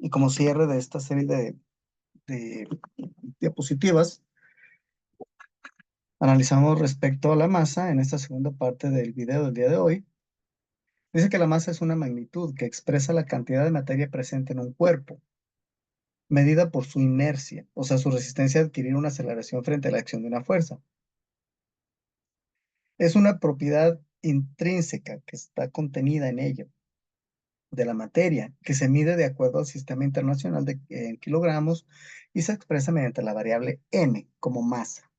Y como cierre de esta serie de diapositivas, analizamos respecto a la masa en esta segunda parte del video del día de hoy. Dice que la masa es una magnitud que expresa la cantidad de materia presente en un cuerpo, medida por su inercia, o sea, su resistencia a adquirir una aceleración frente a la acción de una fuerza. Es una propiedad intrínseca que está contenida en ella, de la materia, que se mide de acuerdo al Sistema Internacional en kilogramos y se expresa mediante la variable m como masa.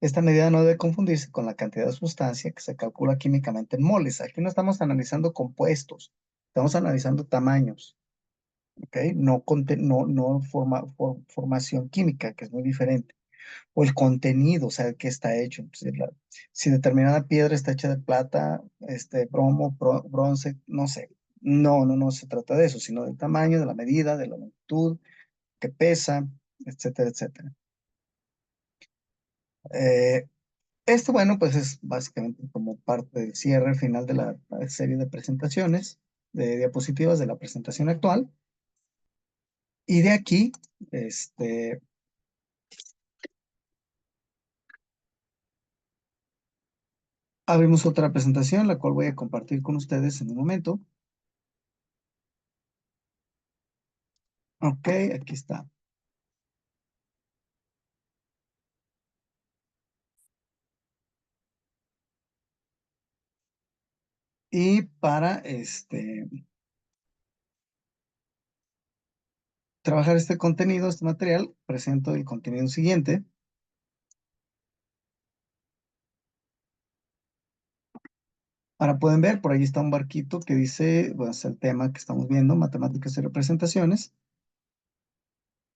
Esta medida no debe confundirse con la cantidad de sustancia que se calcula químicamente en moles. Aquí no estamos analizando compuestos, estamos analizando tamaños, ¿ok? No formación química, que es muy diferente. O el contenido, o sea, qué está hecho. Si determinada piedra está hecha de plata, bromo, bronce, no sé. No se trata de eso, sino del tamaño, de la medida, de la longitud, que pesa, etcétera, etcétera. Eh, Esto, bueno, pues es básicamente como parte del cierre final de la serie de presentaciones, de diapositivas de la presentación actual. Y de aquí, abrimos otra presentación, la cual voy a compartir con ustedes en un momento. Ok, aquí está. Y para trabajar este contenido, este material, presento el contenido siguiente. Ahora pueden ver, por ahí está un barquito que dice, bueno, es el tema que estamos viendo, matemáticas y representaciones.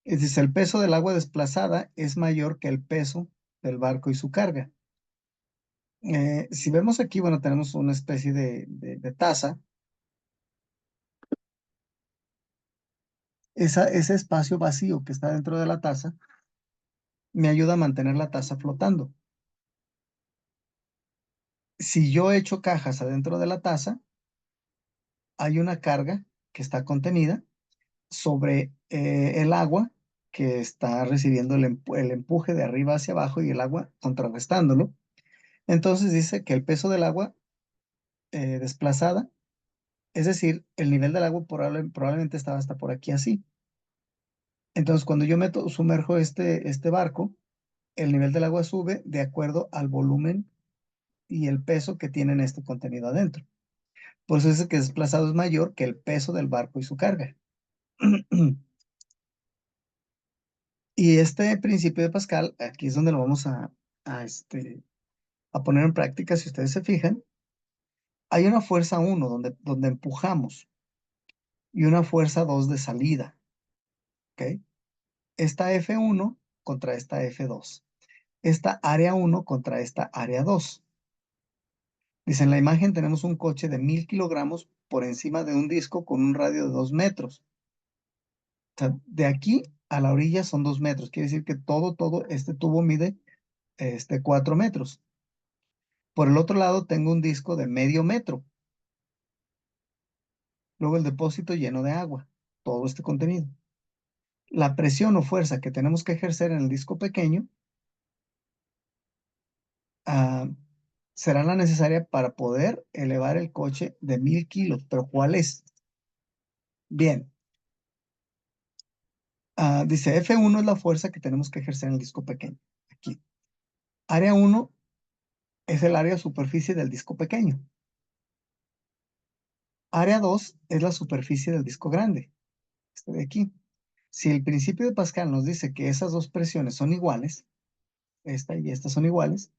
Dice, el peso del agua desplazada es mayor que el peso del barco y su carga. Si vemos aquí, bueno, tenemos una especie de taza. Ese espacio vacío que está dentro de la taza me ayuda a mantener la taza flotando. Si yo echo cajas adentro de la taza, hay una carga que está contenida sobre el agua que está recibiendo el empuje de arriba hacia abajo y el agua contrarrestándolo. Entonces dice que el peso del agua desplazada, es decir, el nivel del agua probablemente estaba hasta por aquí así. Entonces cuando yo sumerjo este barco, el nivel del agua sube de acuerdo al volumen y el peso que tienen este contenido adentro. Por eso dice que desplazado es mayor que el peso del barco y su carga. Y este principio de Pascal, aquí es donde lo vamos a, este, a poner en práctica. Si ustedes se fijan, hay una fuerza 1 donde empujamos y una fuerza 2 de salida. ¿Ok? Esta F1 contra esta F2. Esta área 1 contra esta área 2. Dice, en la imagen tenemos un coche de 1000 kilogramos por encima de un disco con un radio de 2 metros. O sea, de aquí a la orilla son 2 metros. Quiere decir que todo este tubo mide 4 metros. Por el otro lado tengo un disco de medio metro. Luego el depósito lleno de agua. Todo este contenido. La presión o fuerza que tenemos que ejercer en el disco pequeño ah, será la necesaria para poder elevar el coche de 1000 kilos. ¿Pero cuál es? Bien. Dice F1 es la fuerza que tenemos que ejercer en el disco pequeño. Aquí. Área 1 es el área de superficie del disco pequeño. Área 2 es la superficie del disco grande. Este de aquí. Si el principio de Pascal nos dice que esas dos presiones son iguales, esta y esta son iguales,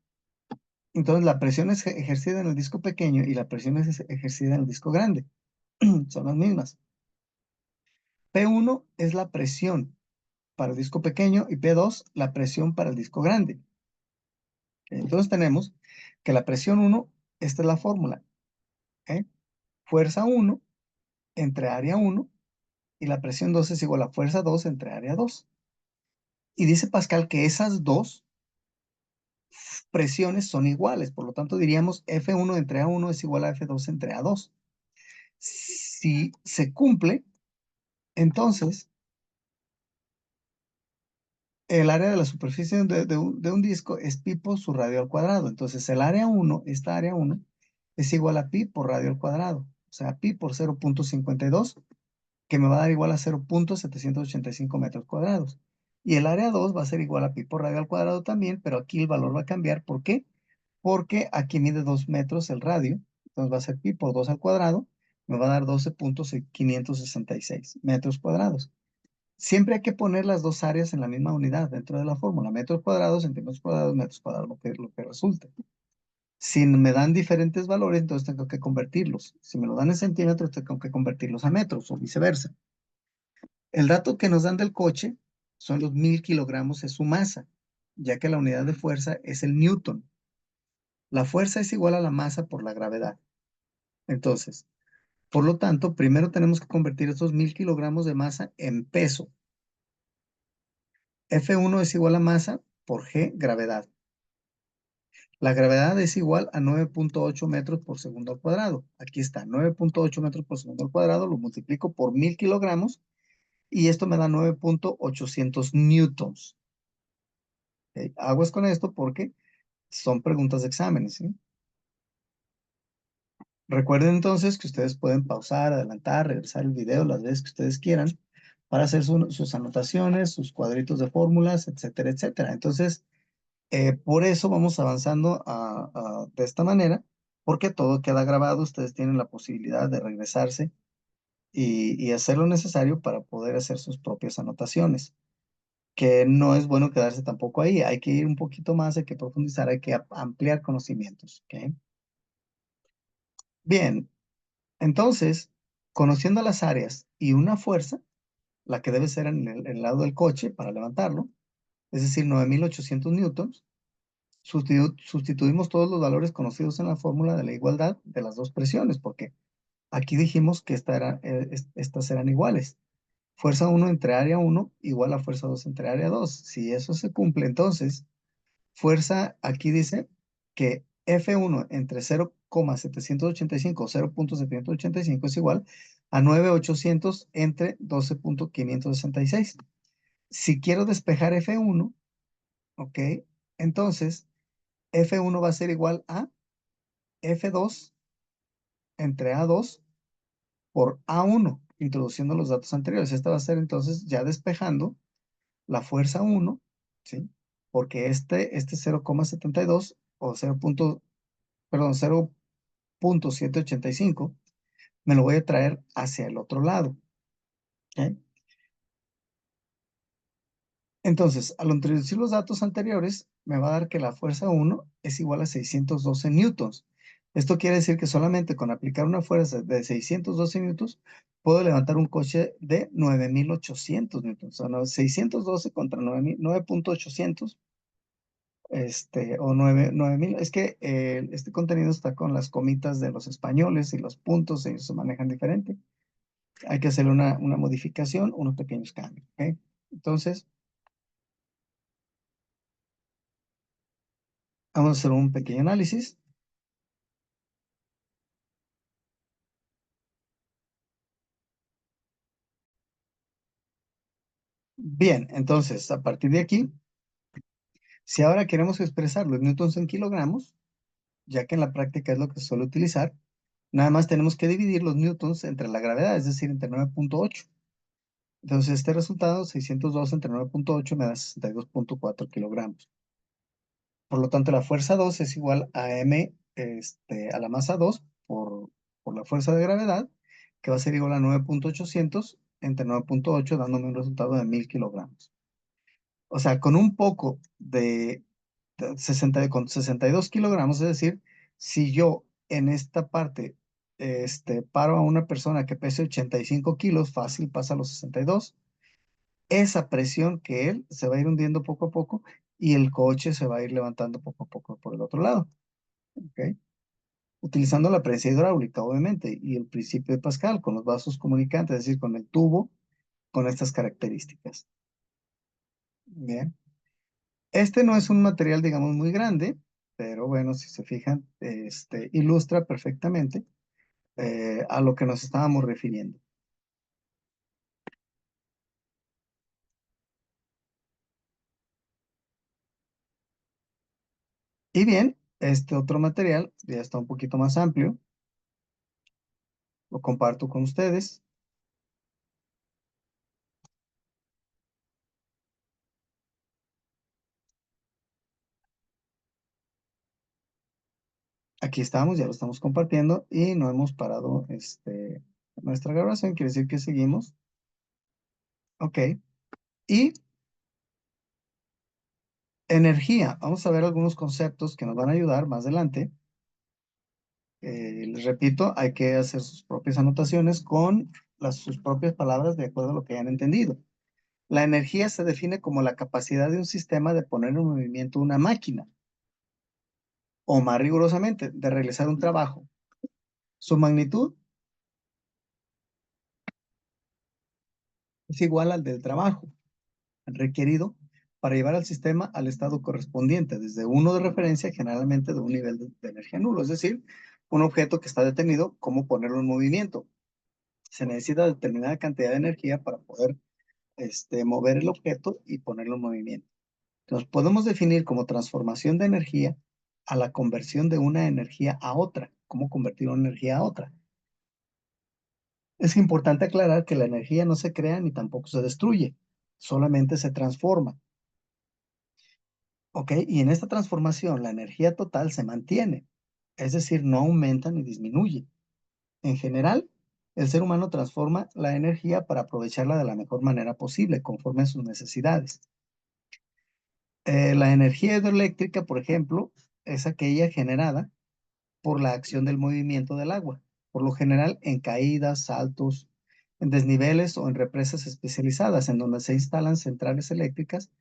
entonces la presión es ejercida en el disco pequeño y la presión es ejercida en el disco grande. Son las mismas. P1 es la presión para el disco pequeño y P2 la presión para el disco grande. Entonces tenemos que la presión 1, esta es la fórmula. ¿Ok? Fuerza 1 entre área 1 y la presión 2 es igual a fuerza 2 entre área 2. Y dice Pascal que esas dos presiones son iguales, por lo tanto diríamos F1 entre A1 es igual a F2 entre A2. Si se cumple, Entonces, el área de la superficie de un disco es pi por su radio al cuadrado. Entonces, el área uno, esta área uno, es igual a pi por radio al cuadrado. O sea, pi por 0,52, que me va a dar igual a 0,785 metros cuadrados. Y el área 2 va a ser igual a pi por radio al cuadrado también, pero aquí el valor va a cambiar. ¿Por qué? Porque aquí mide 2 metros el radio. Entonces va a ser pi por 2 al cuadrado. Me va a dar 12,566 metros cuadrados. Siempre hay que poner las dos áreas en la misma unidad dentro de la fórmula. Metros cuadrados, metros cuadrados, lo que resulte. Si me dan diferentes valores, entonces tengo que convertirlos. Si me lo dan en centímetros, tengo que convertirlos a metros o viceversa. El dato que nos dan del coche son los 1.000 kilogramos, es su masa, ya que la unidad de fuerza es el newton. La fuerza es igual a la masa por la gravedad. Entonces, por lo tanto, primero tenemos que convertir estos 1.000 kilogramos de masa en peso. F1 es igual a masa por G, gravedad. La gravedad es igual a 9,8 metros por segundo al cuadrado. Aquí está, 9,8 metros por segundo al cuadrado, lo multiplico por 1.000 kilogramos y esto me da 9,800 newtons. ¿Ok? Aguas con esto porque son preguntas de exámenes, ¿sí? Recuerden entonces que ustedes pueden pausar, adelantar, regresar el video las veces que ustedes quieran para hacer sus anotaciones, sus cuadritos de fórmulas, etcétera, etcétera. Entonces, por eso vamos avanzando de esta manera, porque todo queda grabado. Ustedes tienen la posibilidad de regresarse y hacer lo necesario para poder hacer sus propias anotaciones, que no es bueno quedarse tampoco ahí. Hay que ir un poquito más, hay que profundizar, hay que ampliar conocimientos. ¿Ok? Bien, entonces, conociendo las áreas y una fuerza, la que debe ser en el lado del coche para levantarlo, es decir, 9,800 newtons. Sustituimos todos los valores conocidos en la fórmula de la igualdad de las dos presiones, porque aquí dijimos que estas eran iguales. Fuerza 1 entre área 1 igual a fuerza 2 entre área 2. Si eso se cumple, entonces, fuerza aquí dice que F1 entre 0,785 o 0,785 es igual a 9,800 entre 12,566. Si quiero despejar F1, ¿ok? Entonces, F1 va a ser igual a F2 entre A2 por A1, introduciendo los datos anteriores. Esta va a ser entonces ya despejando la fuerza 1, ¿sí? Porque este 0,72 o 0,785 me lo voy a traer hacia el otro lado. ¿Ok? Entonces, al introducir los datos anteriores, me va a dar que la fuerza 1 es igual a 612 newtons. Esto quiere decir que solamente con aplicar una fuerza de 612 newtons, puedo levantar un coche de 9,800 newtons. O sea, 612 contra 9,800, o 9,000. Es que este contenido está con las comitas de los españoles y los puntos, ellos se manejan diferente. Hay que hacerle una modificación, unos pequeños cambios. ¿Ok? Entonces, vamos a hacer un pequeño análisis. Bien, entonces, a partir de aquí, si ahora queremos expresar los newtons en kilogramos, ya que en la práctica es lo que se suele utilizar, nada más tenemos que dividir los newtons entre la gravedad, es decir, entre 9,8. Entonces, este resultado, 602 entre 9,8, me da 62,4 kilogramos. Por lo tanto, la fuerza 2 es igual a m, a la masa 2 por la fuerza de gravedad, que va a ser igual a 9,800 entre 9,8, dándome un resultado de 1.000 kilogramos. O sea, con un poco de 62 kilogramos, es decir, si yo en esta parte paro a una persona que pese 85 kilos, fácil pasa a los 62, esa presión que él se va a ir hundiendo poco a poco y el coche se va a ir levantando poco a poco por el otro lado. ¿Ok? Utilizando la prensa hidráulica, obviamente, y el principio de Pascal con los vasos comunicantes, es decir, con el tubo, con estas características. Bien. Este no es un material, digamos, muy grande, pero bueno, si se fijan, ilustra perfectamente a lo que nos estábamos refiriendo. Y bien, este otro material ya está un poquito más amplio. Lo comparto con ustedes. Aquí estamos, ya lo estamos compartiendo y no hemos parado nuestra grabación. Quiere decir que seguimos. Ok. Y energía. Vamos a ver algunos conceptos que nos van a ayudar más adelante. Les repito, hay que hacer sus propias anotaciones con sus propias palabras de acuerdo a lo que hayan entendido. La energía se define como la capacidad de un sistema de poner en movimiento una máquina, o más rigurosamente, de realizar un trabajo. Su magnitud es igual al del trabajo requerido para llevar al sistema al estado correspondiente, desde uno de referencia, generalmente de un nivel de energía nulo, es decir, un objeto que está detenido, ¿cómo ponerlo en movimiento? Se necesita determinada cantidad de energía para poder mover el objeto y ponerlo en movimiento. Entonces, podemos definir como transformación de energía a la conversión de una energía a otra. ¿Cómo convertir una energía a otra? Es importante aclarar que la energía no se crea ni tampoco se destruye, solamente se transforma. ¿Ok? Y en esta transformación la energía total se mantiene, es decir, no aumenta ni disminuye. En general, el ser humano transforma la energía para aprovecharla de la mejor manera posible, conforme a sus necesidades. La energía hidroeléctrica, por ejemplo, es aquella generada por la acción del movimiento del agua, por lo general en caídas, saltos, en desniveles o en represas especializadas, en donde se instalan centrales eléctricas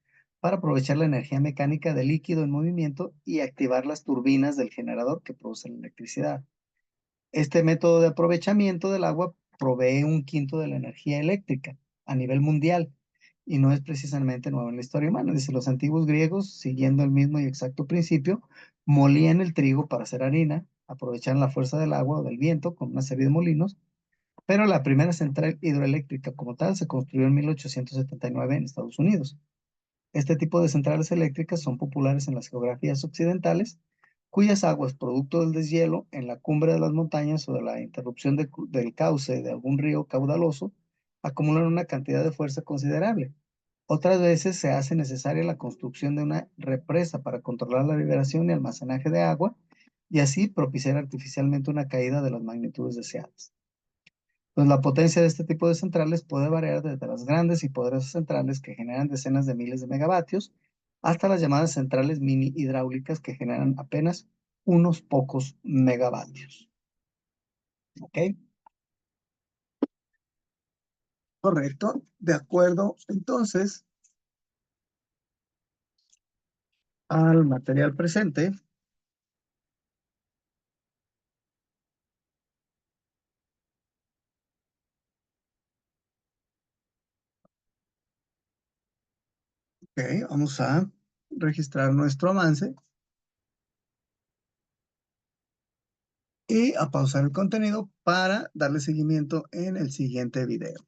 para aprovechar la energía mecánica del líquido en movimiento y activar las turbinas del generador que produce la electricidad. Este método de aprovechamiento del agua provee un quinto de la energía eléctrica a nivel mundial y no es precisamente nuevo en la historia humana. Dice, los antiguos griegos, siguiendo el mismo y exacto principio, molían el trigo para hacer harina, aprovechaban la fuerza del agua o del viento con una serie de molinos, pero la primera central hidroeléctrica como tal se construyó en 1879 en Estados Unidos. Este tipo de centrales eléctricas son populares en las geografías occidentales, cuyas aguas, producto del deshielo en la cumbre de las montañas o de la interrupción del cauce de algún río caudaloso, acumulan una cantidad de fuerza considerable. Otras veces se hace necesaria la construcción de una represa para controlar la liberación y almacenaje de agua y así propiciar artificialmente una caída de las magnitudes deseadas. Pues la potencia de este tipo de centrales puede variar desde las grandes y poderosas centrales que generan decenas de miles de megavatios hasta las llamadas centrales mini hidráulicas que generan apenas unos pocos megavatios. ¿Ok? Correcto. De acuerdo, entonces, al material presente, ok, vamos a registrar nuestro avance y a pausar el contenido para darle seguimiento en el siguiente video.